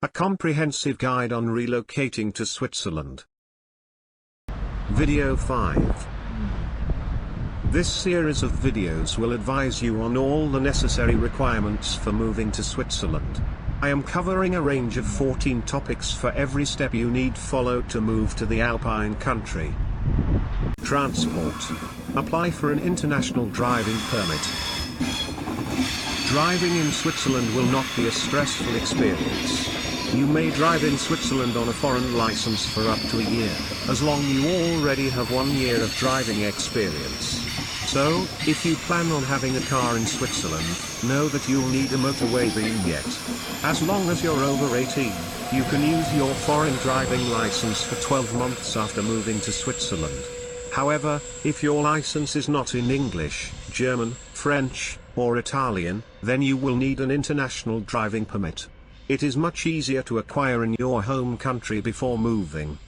A comprehensive guide on relocating to Switzerland. Video 5. This series of videos will advise you on all the necessary requirements for moving to Switzerland. I am covering a range of 14 topics for every step you need follow to move to the Alpine country. Transport. Apply for an international driving permit. Driving in Switzerland will not be a stressful experience. You may drive in Switzerland on a foreign license for up to a year, as long as you already have 1 year of driving experience. So, if you plan on having a car in Switzerland, know that you'll need a motorway vignette. As long as you're over 18, you can use your foreign driving license for 12 months after moving to Switzerland. However, if your license is not in English, German, French, or Italian, then you will need an international driving permit. It is much easier to acquire in your home country before moving.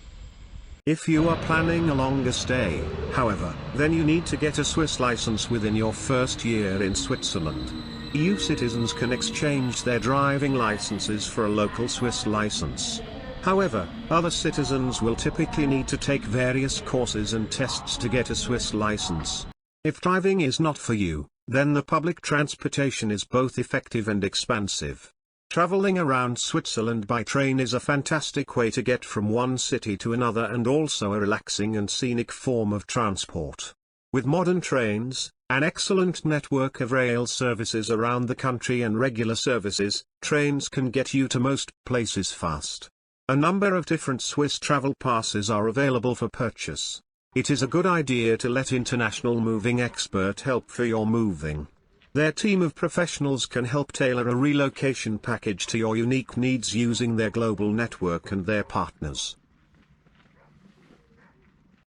If you are planning a longer stay, however, then you need to get a Swiss license within your first year in Switzerland. EU citizens can exchange their driving licenses for a local Swiss license. However, other citizens will typically need to take various courses and tests to get a Swiss license. If driving is not for you, then the public transportation is both effective and expensive. Traveling around Switzerland by train is a fantastic way to get from one city to another and also a relaxing and scenic form of transport. With modern trains, an excellent network of rail services around the country and regular services, trains can get you to most places fast. A number of different Swiss travel passes are available for purchase. It is a good idea to let international moving expert help for your moving. Their team of professionals can help tailor a relocation package to your unique needs using their global network and their partners.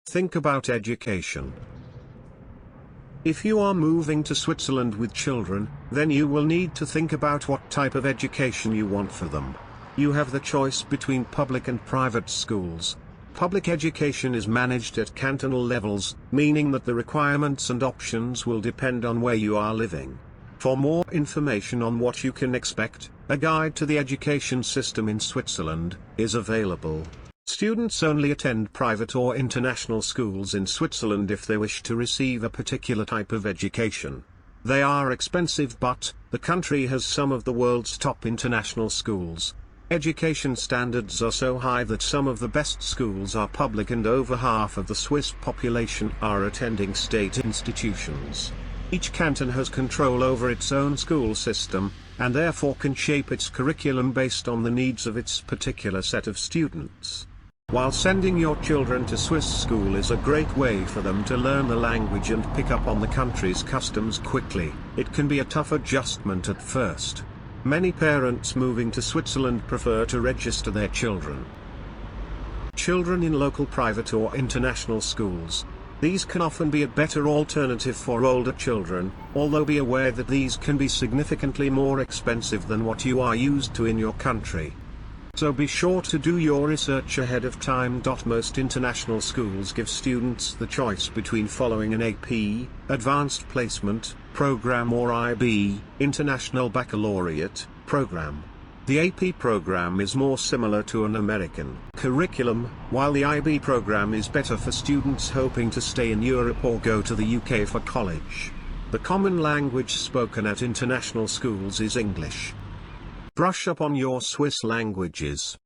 Think about education. If you are moving to Switzerland with children, then you will need to think about what type of education you want for them. You have the choice between public and private schools. Public education is managed at cantonal levels, meaning that the requirements and options will depend on where you are living. For more information on what you can expect, a guide to the education system in Switzerland is available. Students only attend private or international schools in Switzerland if they wish to receive a particular type of education. They are expensive, but the country has some of the world's top international schools. Education standards are so high that some of the best schools are public and over half of the Swiss population are attending state institutions. Each canton has control over its own school system, and therefore can shape its curriculum based on the needs of its particular set of students. While sending your children to Swiss school is a great way for them to learn the language and pick up on the country's customs quickly, it can be a tough adjustment at first. Many parents moving to Switzerland prefer to register their children. Children in local private or international schools. These can often be a better alternative for older children, although be aware that these can be significantly more expensive than what you are used to in your country. So be sure to do your research ahead of time. Most international schools give students the choice between following an AP, Advanced Placement, program or IB, International Baccalaureate, program. The AP program is more similar to an American curriculum, while the IB program is better for students hoping to stay in Europe or go to the UK for college. The common language spoken at international schools is English. Brush up on your Swiss languages.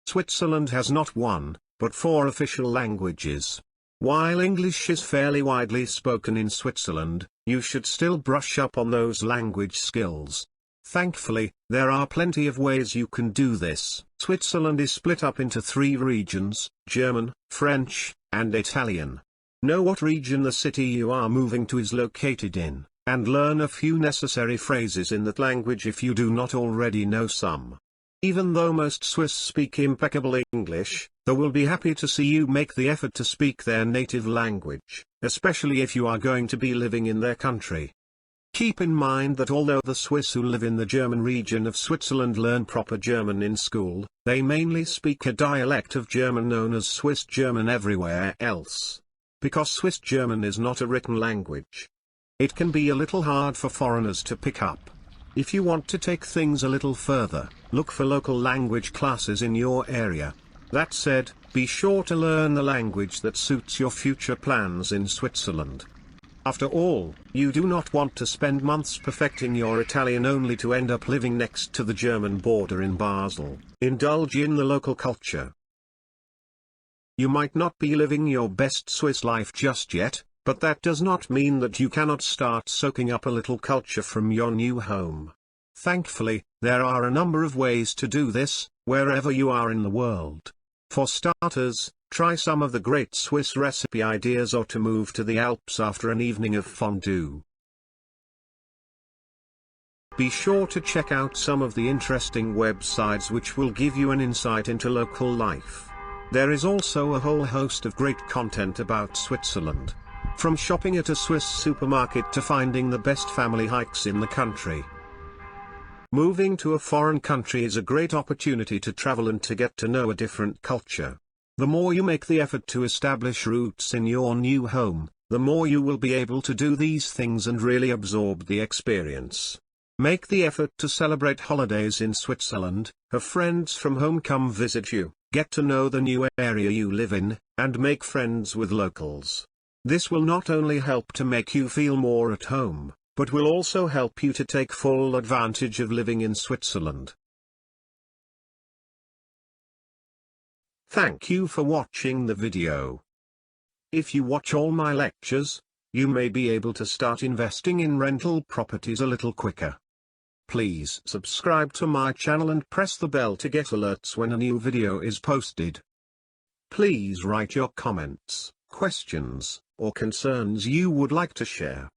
Switzerland has not one, but 4 official languages. While English is fairly widely spoken in Switzerland, you should still brush up on those language skills. Thankfully, there are plenty of ways you can do this. Switzerland is split up into 3 regions, German, French, and Italian. Know what region the city you are moving to is located in, and learn a few necessary phrases in that language if you do not already know some. Even though most Swiss speak impeccable English, they will be happy to see you make the effort to speak their native language, especially if you are going to be living in their country. Keep in mind that although the Swiss who live in the German region of Switzerland learn proper German in school, they mainly speak a dialect of German known as Swiss German everywhere else. Because Swiss German is not a written language, it can be a little hard for foreigners to pick up. If you want to take things a little further, look for local language classes in your area. That said, be sure to learn the language that suits your future plans in Switzerland. After all, you do not want to spend months perfecting your Italian only to end up living next to the German border in Basel. Indulge in the local culture. You might not be living your best Swiss life just yet, but that does not mean that you cannot start soaking up a little culture from your new home. Thankfully, there are a number of ways to do this, wherever you are in the world. For starters, try some of the great Swiss recipe ideas or to move to the Alps after an evening of fondue. Be sure to check out some of the interesting websites which will give you an insight into local life. There is also a whole host of great content about Switzerland. From shopping at a Swiss supermarket to finding the best family hikes in the country. Moving to a foreign country is a great opportunity to travel and to get to know a different culture. The more you make the effort to establish roots in your new home, the more you will be able to do these things and really absorb the experience. Make the effort to celebrate holidays in Switzerland, have friends from home come visit you, get to know the new area you live in, and make friends with locals. This will not only help to make you feel more at home, but will also help you to take full advantage of living in Switzerland. Thank you for watching the video. If you watch all my lectures, you may be able to start investing in rental properties a little quicker. Please subscribe to my channel and press the bell to get alerts when a new video is posted. Please write your comments, questions, or concerns you would like to share.